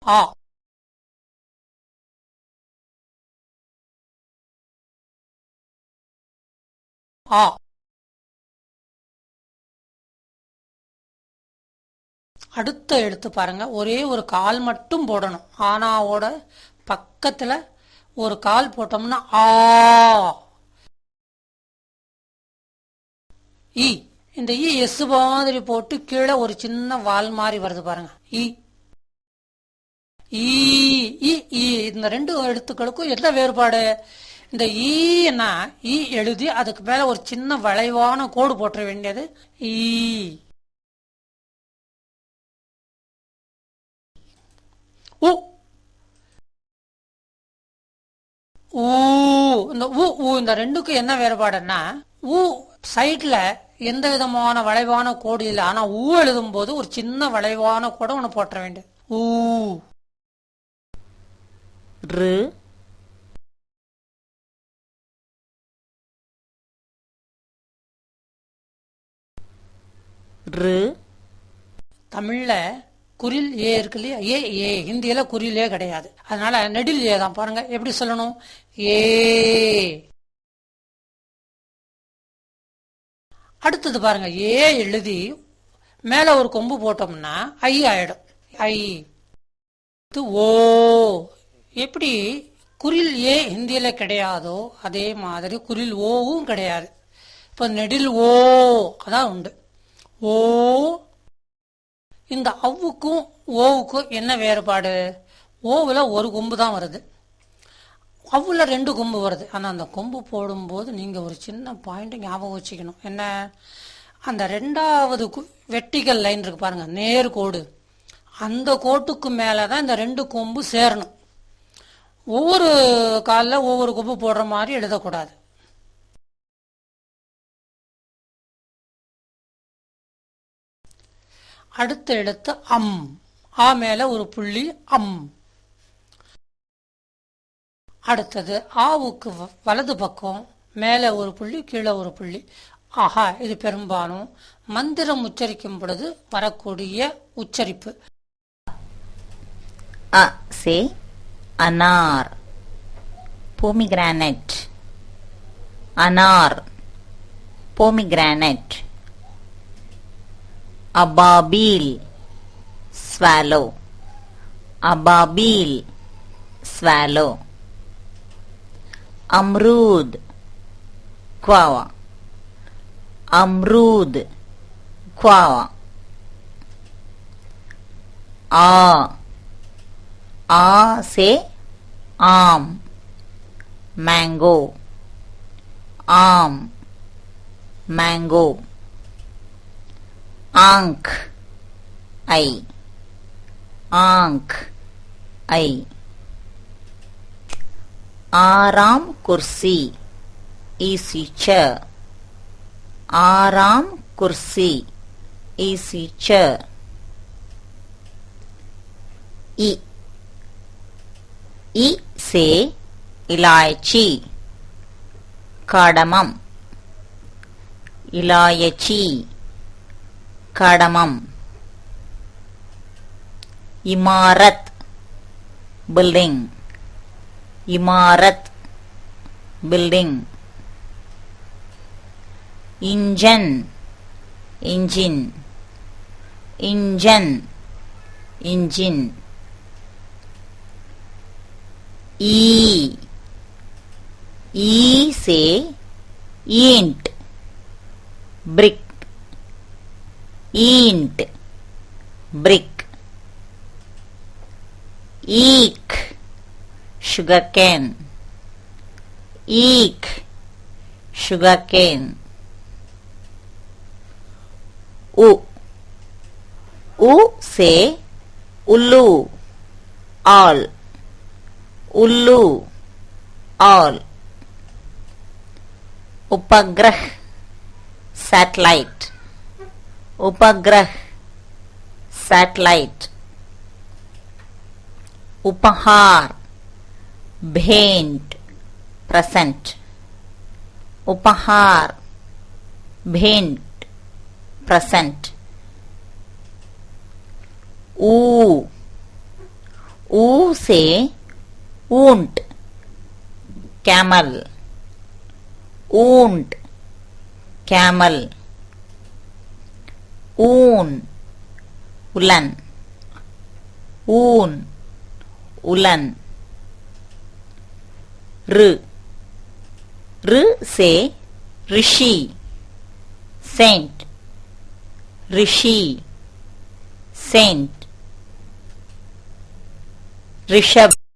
ஆ. ஆ. அடுத்த எழுத்து பாருங்க, ஒரே ஒரு கால் மட்டும் போடணும். ஆனாவோட பக்கத்துல ஒரு கால் போட்டோம்னா ஆ. இ. இந்த இ எஸ் மாதிரி போட்டு கீழே ஒரு சின்ன வால் மாதிரி வருது பாருங்க. இ. ஈ. இ. ஈ. இந்த ரெண்டு எழுத்துக்களுக்கும் என்ன வேறுபாடு? இந்த ஈன்னா ஈ எழுதி அதுக்கு மேல ஒரு சின்ன வளைவான கோடு போட்ட வேண்டியது ஈ. உ. ஊ. இந்த இந்த ரெண்டுக்கும் என்ன வேறுபாடுன்னா, ஊ சைட்ல எந்த விதமான வளைவான கோடு இல்லை. ஆனா ஊ எழுதும் போது ஒரு சின்ன வளைவான கோடு ஒண்ணு போட்ட வேண்டியது ஊ. ரு. ரு. தமிழ்ல குறில் ஏ இருக்கு இல்லையா? ஏ ஏ. ஹிந்தியில குறில் ஏ கிடையாது. அதனால நெடில் ஏ தான். பாருங்க எப்படி சொல்லணும். ஏ. அடுத்தது பாருங்க, ஏ எழுதி மேல ஒரு கொம்பு போட்டோம்னா ஐ ஆயிடும். ஐ. ஓ. எப்படி குறில் ஏ ஹிந்தியில கிடையாதோ அதே மாதிரி குறில் ஓவும் கிடையாது. இப்ப நெடில் ஓ அதான் உண்டு. ஓ. இந்த அவ்வுக்கும் ஓவுக்கும் என்ன வேறுபாடு? ஓவுல ஒரு கொம்பு தான் வருது, அவ்வுல ரெண்டு கொம்பு வருது. ஆனா அந்த கொம்பு போடும்போது நீங்க ஒரு சின்ன பாயிண்ட் ஞாபகம் வச்சுக்கணும். என்ன? அந்த ரெண்டாவது வெர்டிகல் லைன் இருக்கு பாருங்க, நேர் கோடு. அந்த கோட்டுக்கு மேலதான் இந்த ரெண்டு கொம்பு சேரணும். ஒவ்வொரு காலில் ஒவ்வொரு கொம்பு போடுற மாதிரி எழுதக்கூடாது. அடுத்த எழுத்து அம். ஆ மேல ஒரு புள்ளி அம். அடுத்தது ஆவுக்கு வலது பக்கம் மேல ஒரு புள்ளி கீழே ஒரு புள்ளி. ஆஹா, இது பெரும்பாலும் மந்திரம் உச்சரிக்கும் பொழுது வரக்கூடிய உச்சரிப்பு. அ சே அனார். pomegranate. அனார். pomegranate. அபாபீல். swallow. அபாபீல். swallow. अमरूद. guava. अमरूद. guava. आ से आम. मैंगो. आम. मैंगो. आंख. आई. आंख. आई. आराम कुर्सी. easy chair. आराम कुर्सी. easy chair. ई. ई से इलायची. काडमम. इलायची. काडमम. इमारत. बिल्डिंग. इमारत. Building. Engine. Engine. Engine. Engine. ई. ई से ईंट. ब्रिक. ईंट. ब्रिक. ईख. Sugarcane. ईख. Sugarcane. उ. उ से उल्लू. ऑल. उल्लू. ऑल. उपग्रह. सैटेलाइट. उपग्रह. सैटेलाइट. उपहार. भेंट. प्रेजेंट. उपहार. भेंट. प्रेजेंट. ऊ. ऊ से ऊंट camel, ऊंट camel, ऊन उलन, ऊन उलन, ऋ से ऋषि सेंट, ऋषि सेंट, ऋषभ